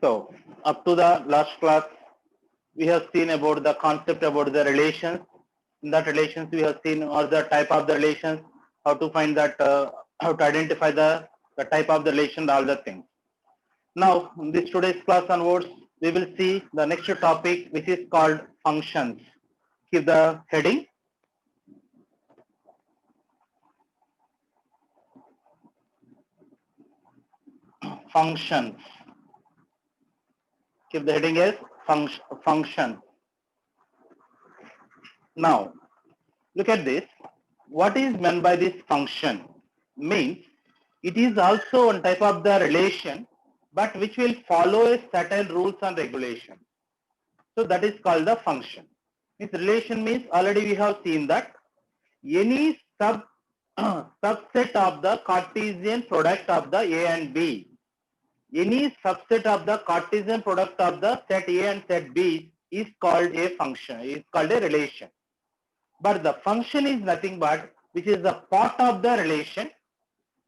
So up to the last class, we have seen about the concept about the relations. In that relations, we have seen or the type of the relations, how to find that, how to identify the type of the relation, all the things. Now, in this today's class onwards, we will see the next topic, which is called functions. Keep the heading. Functions. Keep the heading as function. Now, look at this. What is meant by this function? Means it is also one type of the relation, but which will follow a certain rules and regulations. So that is called the function. This relation means already we have seen that any subset of the Cartesian product of the A and B, any subset of the Cartesian product of the set A and set B is called a function, is called a relation. But the function is nothing but which is a part of the relation,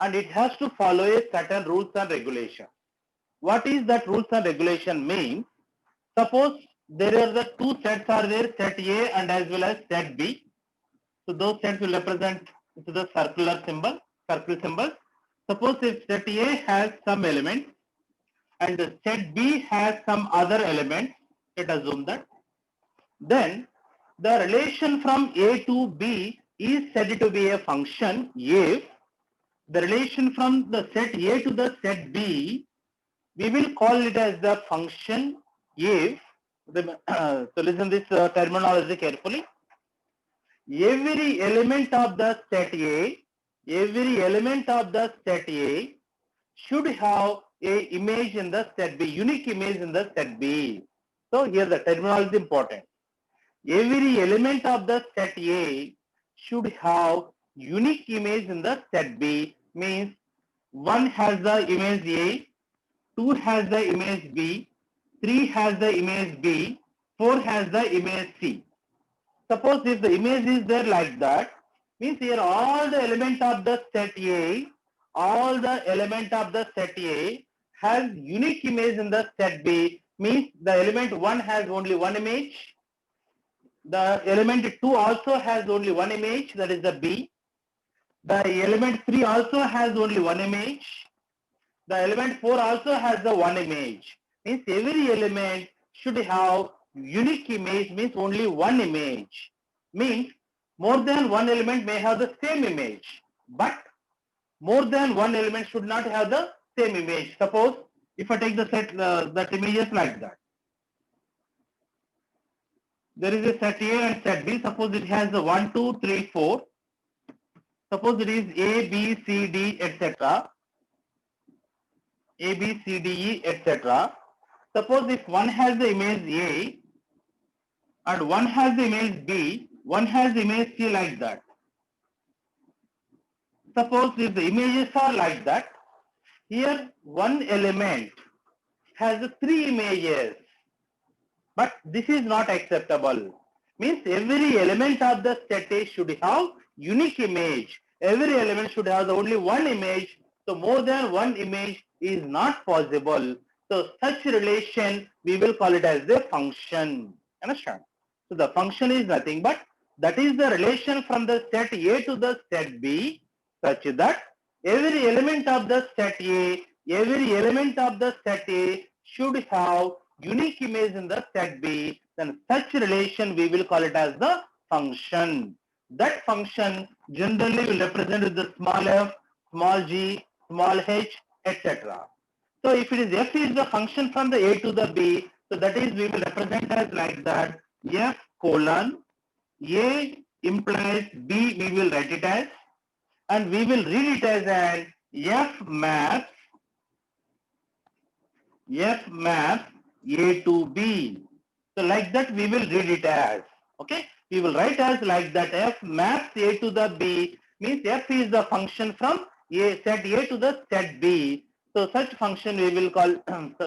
and it has to follow a certain rules and regulation. What is that rules and regulation means? Suppose there are the two sets are there, set A and as well as set B. So those sets will represent to the circular symbol, circle symbol. Suppose if set A has some element and the set B has some other element, let us assume that, then the relation from A to B is said to be a function if the relation from the set A to the set B, we will call it as the function if, so listen this terminology carefully. Every element of the set A, every element of the set A should have a image in the set B, unique image in the set B. So here the terminology is important. Every element of the set A should have unique image in the set B, means 1 has the image A, 2 has the image B, 3 has the image B, 4 has the image C. Suppose if the image is there like that, means here all the element of the set A, all the element of the set A has unique image in the set B, means the element 1 has only one image, the element 2 also has only one image, that is the B. The element 3 also has only one image. The element 4 also has the one image. Means every element should have unique image, means only one image. Means more than one element may have the same image, but more than one element should not have the same image. Suppose if I take the set, that images like that. There is a set A and set B. Suppose it has the 1, 2, 3, 4. Suppose it is A, B, C, D, etc. A, B, C, D, E, etc. Suppose if one has the image A and one has the image B, one has the image C like that. Suppose if the images are like that, here one element has three images, but this is not acceptable. Means every element of the set A should have unique image. Every element should have only one image. So more than one image is not possible. So such relation we will call it as a function. Understand? So the function is nothing but that is the relation from the set A to the set B, such that every element of the set A, every element of the set A should have unique image in the set B, then such relation we will call it as the function. That function generally will represent with the small f, small g, small h, etc. So if it is f is the function from the A to the B, so that is we will represent as like that f colon A implies B, we will write it as, and we will read it as an f maps A to B. So like that we will read it as, okay, we will write as like that f maps A to the B, means f is the function from A, set A to the set B. So such function we will call,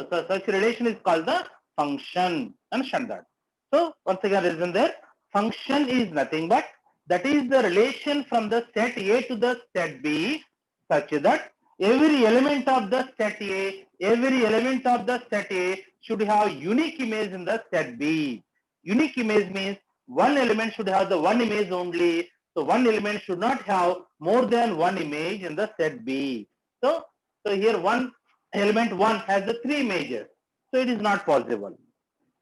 such relation is called the function. Understand that? So once again listen there, function is nothing but that is the relation from the set A to the set B, such that every element of the set A, every element of the set A should have unique image in the set B. Unique image means one element should have the one image only. So one element should not have more than one image in the set B. So here one element 1 has the 3 images. So it is not possible.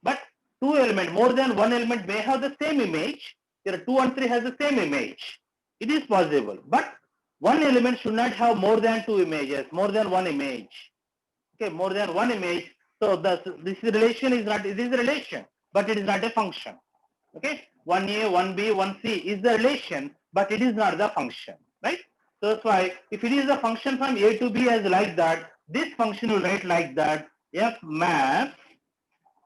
But two element, more than one element may have the same image. Here 2 and 3 has the same image. It is possible. But one element should not have more than two images, more than one image. Okay, more than one image. So this relation is not, it is a relation, but it is not a function. Okay, 1A, 1B, 1C is the relation, but it is not the function, right? So that's why if it is a function from A to B as like that, this function will write like that, F map.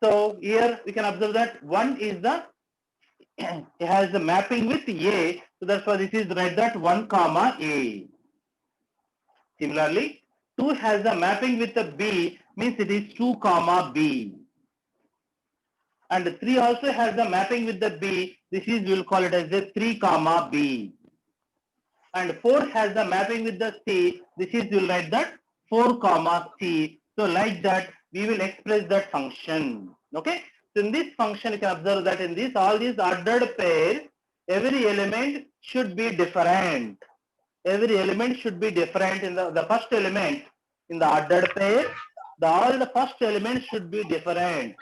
So here we can observe that 1 is the, it has the mapping with A, so that's why this is write that 1 comma A. Similarly, 2 has the mapping with the B, means it is 2 comma B. And 3 also has the mapping with the B, this is, we will call it as the 3 comma B. And 4 has the mapping with the C, this is, we will write that 4 comma C. So like that we will express that function. Okay, so in this function you can observe that in this, all these ordered pairs, every element should be different. Every element should be different. In the first element in the ordered pair, all the first elements should be different.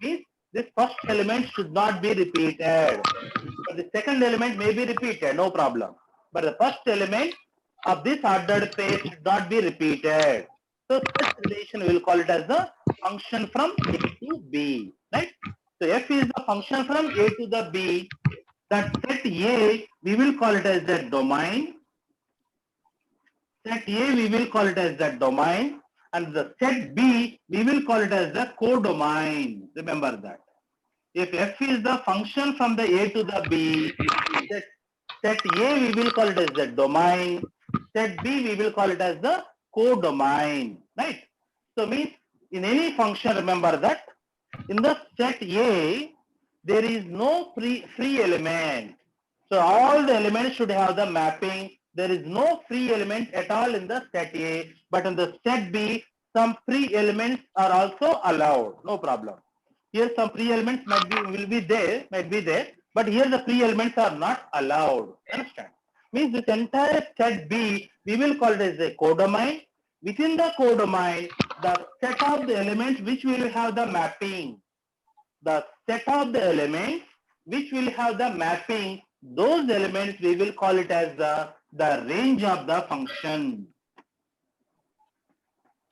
Means this first element should not be repeated. But the second element may be repeated, no problem. But the first element of this ordered pair should not be repeated. So such relation we will call it as the function from A to B, right? So F is the function from A to the B. That set A, we will call it as the domain. Set A, we will call it as the domain, and the set B, we will call it as the codomain. Remember that. If F is the function from the A to the B, set A, we will call it as the domain. Set B, we will call it as the codomain. Right? So means in any function, remember that in the set A, there is no free element. So all the elements should have the mapping. There is no free element at all in the set A, but in the set B, some free elements are also allowed. No problem. Here some free elements might be there, but here the free elements are not allowed. Understand? Means this entire set B, we will call it as a codomain. Within the codomain, the set of the elements which will have the mapping, the set of the elements which will have the mapping, those elements we will call it as the range of the function.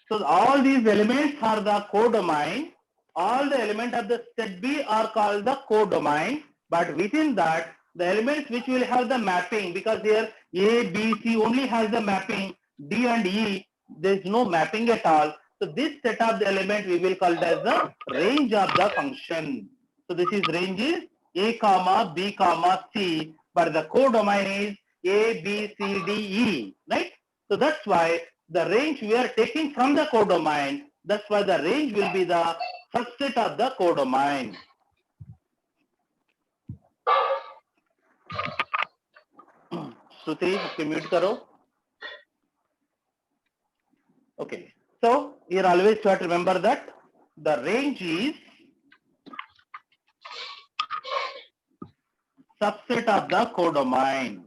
So all these elements are the codomain. All the elements of the set B are called the codomain, but within that the elements which will have the mapping, because here A, B, C only has the mapping, D and E there is no mapping at all. So this set of the element we will call it as the range of the function. So this is range is A comma B comma C, but the codomain is A, B, C, D, E, right? So that's why the range we are taking from the codomain, that's why the range will be the subset of the codomain. Shruti, आपके mute करो. Okay. So here always try to remember that the range is subset of the codomain.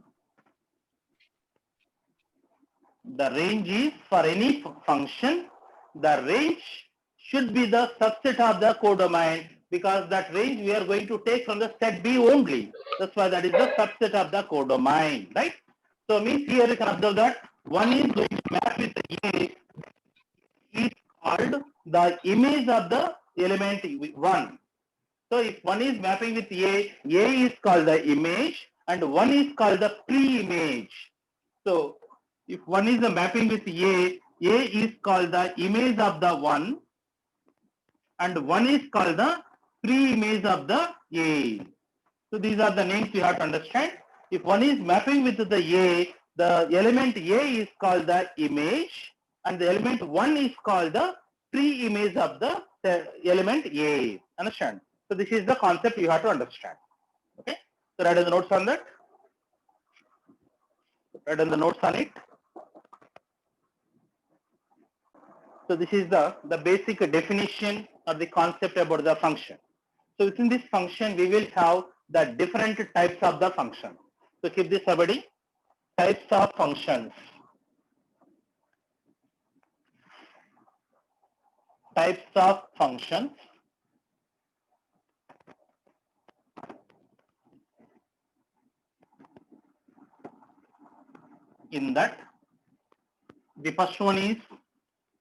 The range is for any function, the range should be the subset of the codomain, because that range we are going to take from the set B only. That's why that is the subset of the codomain, right? So means here you can observe that one is going to map with A is called the image of the element 1. So if one is mapping with A is called the image and one is called the pre-image. So if one is the mapping with A is called the image of the 1 and one is called the pre-image of the A. So these are the names you have to understand. If one is mapping with the A, the element A is called the image and the element 1 is called the pre-image of the element A. Understand? So this is the concept you have to understand. Okay. So write down the notes on that. Write down the notes on it. So this is the basic definition or the concept about the function. So within this function, we will have the different types of the function. So keep this everybody, types of functions. Types of functions. In that, the first one is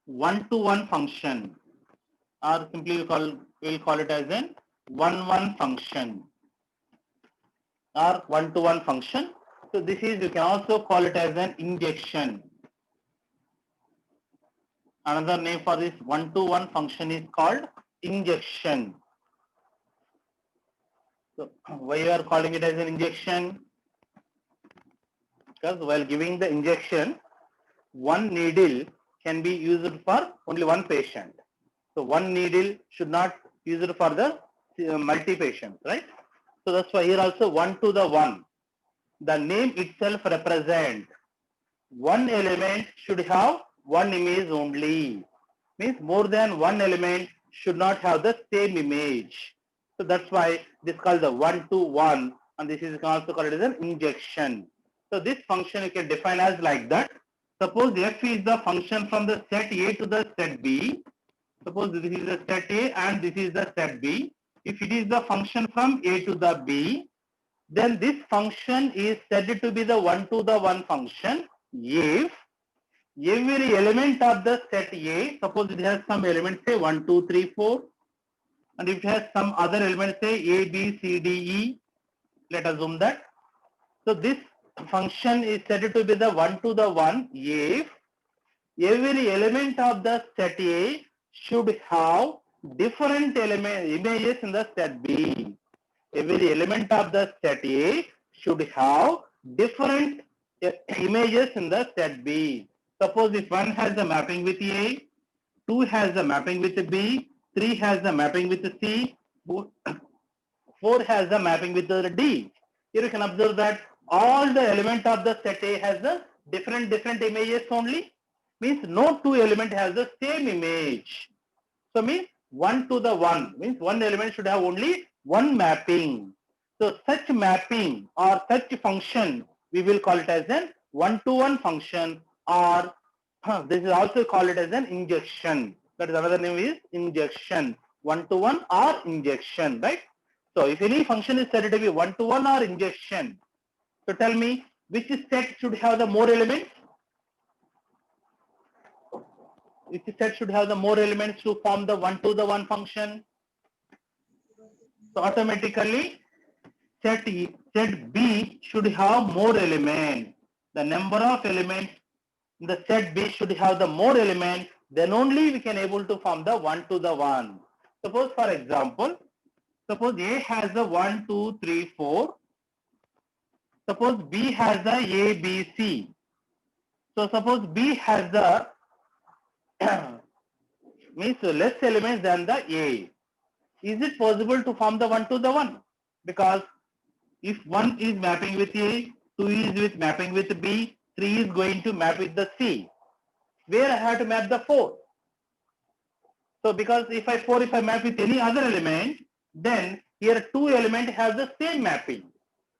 one-to-one function, or simply we'll call it as an one-one function or one-to-one function. So this is, you can also call it as an injection. Another name for this one-to-one function is called injection. So why you are calling it as an injection? Because while giving the injection, one needle can be used for only one patient. So one needle should not use it for the multi patients, right? So that's why here also 1 to the 1. The name itself represents one element should have one image only. Means more than one element should not have the same image. So that's why this is called the 1 to 1, and this is also called as an injection. So this function you can define as like that. Suppose f is the function from the set A to the set B. Suppose this is the set A and this is the set B. If it is the function from A to the B, then this function is said to be the 1 to the 1 function if every element of the set A, suppose it has some element say 1, 2, 3, 4, and if it has some other element say A, B, C, D, E, let us assume that. So this function is said to be the 1 to the 1 if every element of the set A should have different images in the set B. Every element of the set A should have different images in the set B. Suppose if one has a mapping with A, 2 has a mapping with B, 3 has a mapping with C, 4 has a mapping with the D. Here you can observe that all the element of the set A has the different images only. Means no two element has the same image. So means 1 to the 1 means one element should have only one mapping. So such mapping or such function we will call it as an 1 to 1 function, or this is also called it as an injection. That is another name is injection. 1 to 1 or injection, right? So if any function is said to be 1 to 1 or injection, so tell me which set should have the more elements? Which set should have the more elements to form the 1 to the 1 function? So automatically set B should have more elements. The number of elements in the set B should have the more elements, then only we can able to form the 1 to the 1. Suppose for example, suppose A has the 1, 2, 3, 4. Suppose B has the A, B, C. So suppose B has the means less elements than the A. Is it possible to form the 1 to the 1? Because if 1 is mapping with A, 2 is with mapping with B, 3 is going to map with the C. Where I have to map the 4? So because if I map with any other element, then here two element have the same mapping.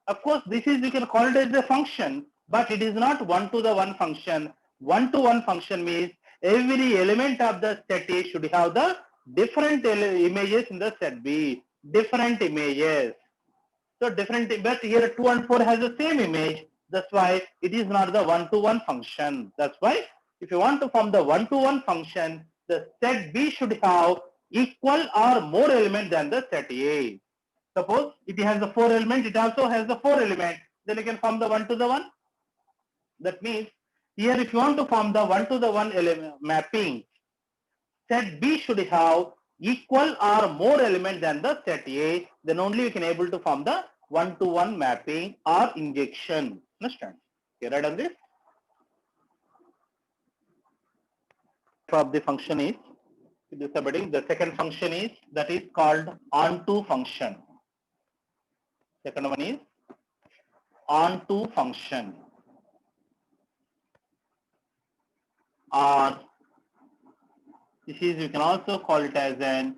Of course, this is, you can call it as a function, but it is not 1 to the 1 function. 1 to 1 function means every element of the set A should have the different images in the set B. Different images. So different, but here 2 and 4 has the same image. That's why it is not the 1 to 1 function. That's why if you want to form the 1 to 1 function, the set B should have equal or more element than the set A. Suppose it has the 4 element, it also has the 4 element, then you can form the 1 to the 1. That means here if you want to form the 1 to the 1 element mapping, set B should have equal or more element than the set A, then only you can able to form the 1 to 1 mapping or injection. Understand? Okay, right on this. Of the function is the second function is that is called onto function. Second one is onto function or This is, you can also call it as an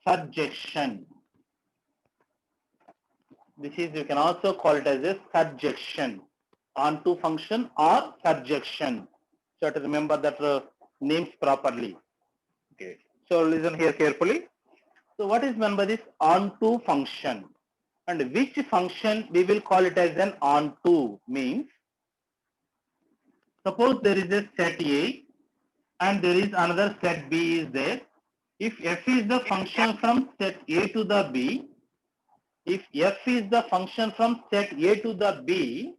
surjection. This is, you can also call it as a surjection, onto function or surjection. So to remember that names properly. Okay. So listen here carefully. So what is meant by this onto function? And which function we will call it as an onto means, suppose there is a set A and there is another set B is there. If f is the function from set A to the B, if f is the function from set A to the B,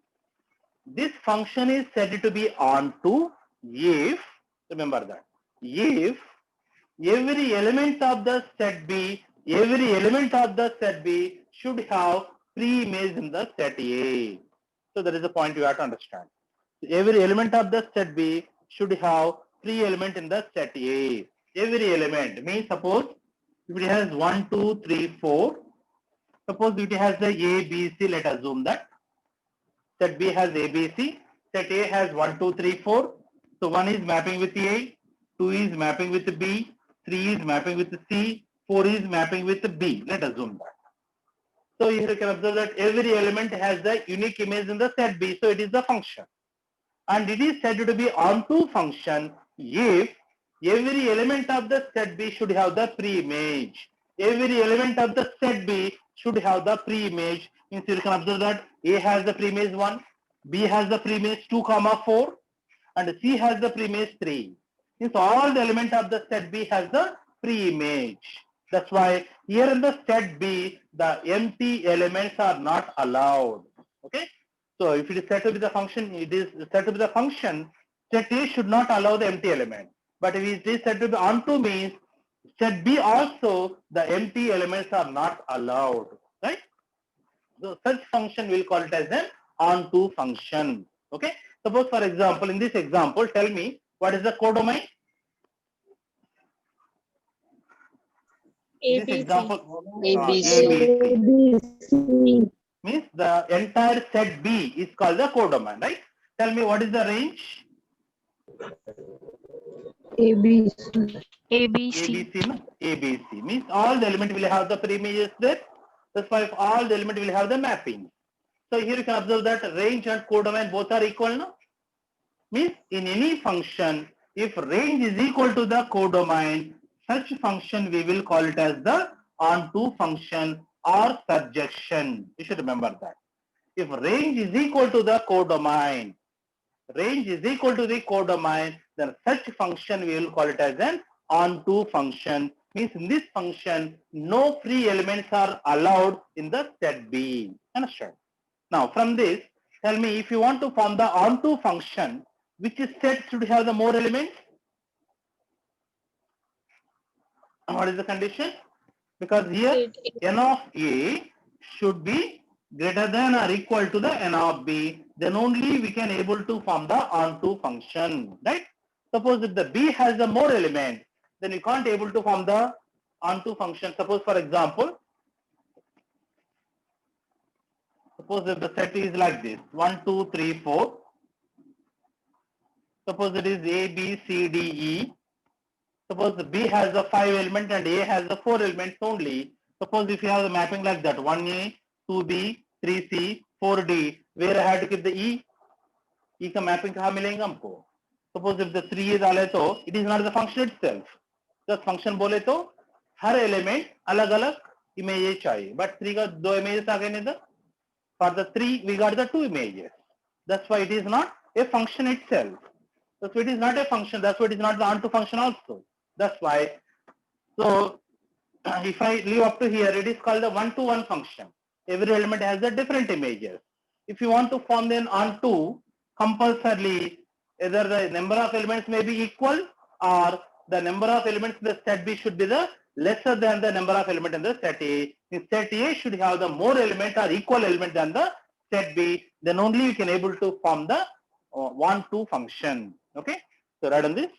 this function is said to be onto if, remember that, if every element of the set B, every element of the set B should have pre-image in the set A. So that is the point you have to understand. Every element of the set B should have pre-element in the set A. Every element means, suppose if it has 1, 2, 3, 4, suppose it has the A, B, C, let us assume that. Set B has A, B, C. Set A has 1, 2, 3, 4. So 1 is mapping with A, 2 is mapping with B, 3 is mapping with C, 4 is mapping with B. Let us assume that. So here you can observe that every element has the unique image in the set B. So it is the function. And it is said to be onto function if every element of the set B should have the pre-image. Every element of the set B should have the pre-image. Means you can observe that A has the pre-image 1, B has the pre-image 2, 4, and C has the pre-image 3. Means all the element of the set B has the pre-image. That's why here in the set B, the empty elements are not allowed. Okay. So if it is set to be the function, it is set to be the function, set A should not allow the empty element. But if it is set to be onto means, set B also, the empty elements are not allowed. Right? So such function we'll call it as an onto function. Okay. Suppose for example, in this example, tell me what is the codomain? In this example, ABC. Means the entire set B is called the codomain, right? Tell me what is the range? ABC. ABC, no? ABC means all the element will have the pre-images there. That's why all the element will have the mapping. So here you can observe that range and codomain both are equal, no? Means in any function, if range is equal to the codomain, such function we will call it as the onto function or surjection. You should remember that. If range is equal to the codomain, range is equal to the codomain, then such function we will call it as an onto function. Means in this function, no free elements are allowed in the set B. Understand? Now from this, tell me if you want to form the onto function, which set should have the more elements? What is the condition? Because here n of A should be greater than or equal to the n of B, then only we can able to form the onto function, right? Suppose if the B has the more element, then you can't able to form the onto function. Suppose for example, suppose if the set is like this, 1, 2, 3, 4. Suppose it is A, B, C, D, E. Suppose B has the 5 element and A has the 4 elements only. Suppose if you have the mapping like that, 1A, 2B, 3C, 4D, where I have to keep the E? E का mapping कहाँ मिलेगा हमको? Suppose if the 3 is डाले तो it is not the function itself. Just function बोले तो हर element अलग अलग images चाहिए. But 3 का 2 images आ गए नहीं था. For the 3 we got the 2 images. That's why it is not a function itself. So it is not a function. That's why it is not the onto function also. That's why. So if I leave up to here, it is called the one-to-one function. Every element has the different images. If you want to form an onto, compulsorily either the number of elements may be equal or the number of elements in the set B should be the lesser than the number of elements in the set A. In set A should have the more element or equal element than the set B. Then only you can able to form the one-to function. Okay. So write on this.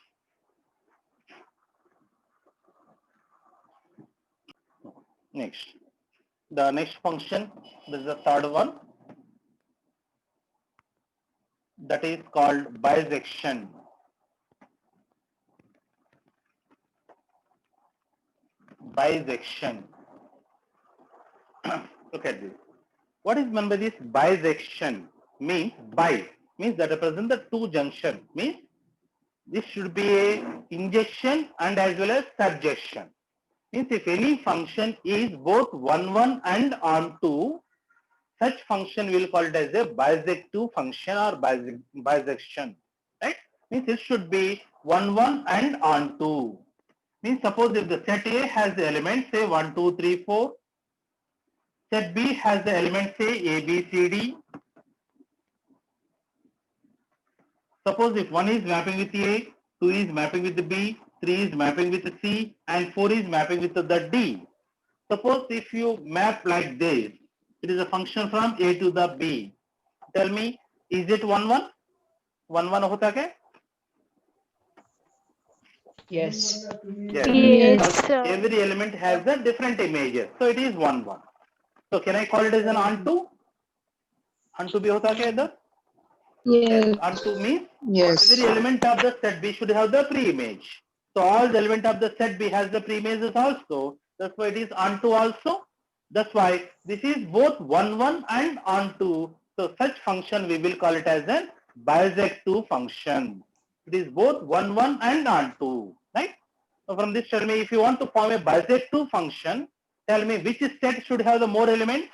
Next, the next function, this is the third one, that is called bisection. bisection. Look at this. What is meant by this bisection? Means means that represents the two junction. Means this should be a injection and as well as surjection. Means if any function is both 1 and onto, such function we will call it as a bisective function or bisection. Right? Means it should be 1 and onto. Means suppose if the set A has the elements say 1, 2, 3, 4. Set B has the elements say A, B, C, D. Suppose if 1 is mapping with A, 2 is mapping with the B, 3 is mapping with the C, and 4 is mapping with the D. Suppose if you map like this, it is a function from A to the B. Tell me, is it 1, 1? 1, 1 hota kya? Yes. Yes. Yes, Because every element has a different images. So it is 1, 1. So can I call it as an onto? Onto bhi hota kya idhar? yes, Onto means Yes. every element of the set B should have the pre-image. So all the element of the set B has the pre-images also. That's why it is onto also. That's why this is both 1, 1 and onto. So such function we will call it as a bisective function. It is both 1, 1 and onto. Right? So from this, tell me if you want to form a bisective function, tell me which set should have the more elements?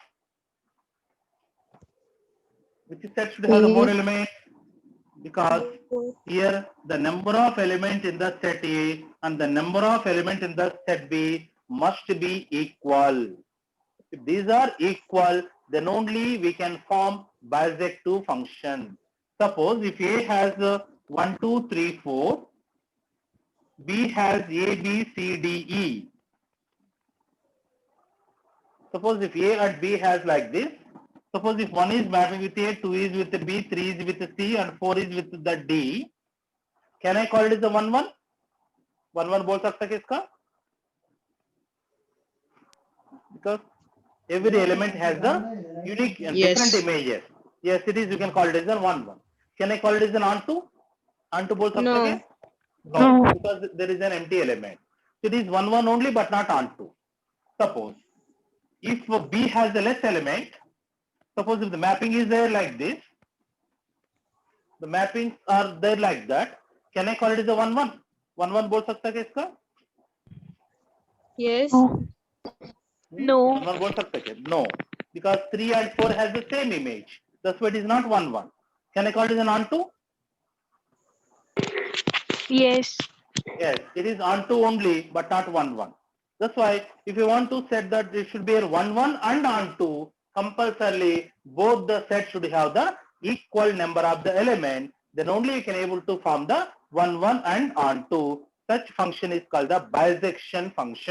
Which set should have the more A. elements? Because here the number of elements in the set A and the number of elements in the set B must be equal. If these are equal, then only we can form bisective function. Suppose if A has 1, 2, 3, 4, B has A, B, C, D, E. Suppose if A and B has like this, suppose if 1 is mapping with A, 2 is with the B, 3 is with the C and 4 is with the D, can I call it as a 1, 1? 1, 1 बोल सकता है इसका? Because every element has the unique and Yes. different images. Yes, it is. You can call it as a 1, 1. Can I call it as an onto? Onto बोल सकते No. हैं? No, because there is an empty element. It is 1, 1 only, but not onto. Suppose if B has the less element, suppose if the mapping is there like this, the mappings are there like that. Can I call it as a 1, 1? 1, 1 बोल सकता है इसका? Yes. No. 1, 1 बोल सकते हैं? No, because 3 and 4 has the same image. That's why it is not 1, 1. Can I call it as an onto? Yes. Yes, it is onto only, but not 1, 1. That's why if you want to set that it should be a 1, 1 and onto, compulsorily both the sets should have the equal number of the element. Then only you can able to form the 1, 1 and onto. Such function is called the bisection function.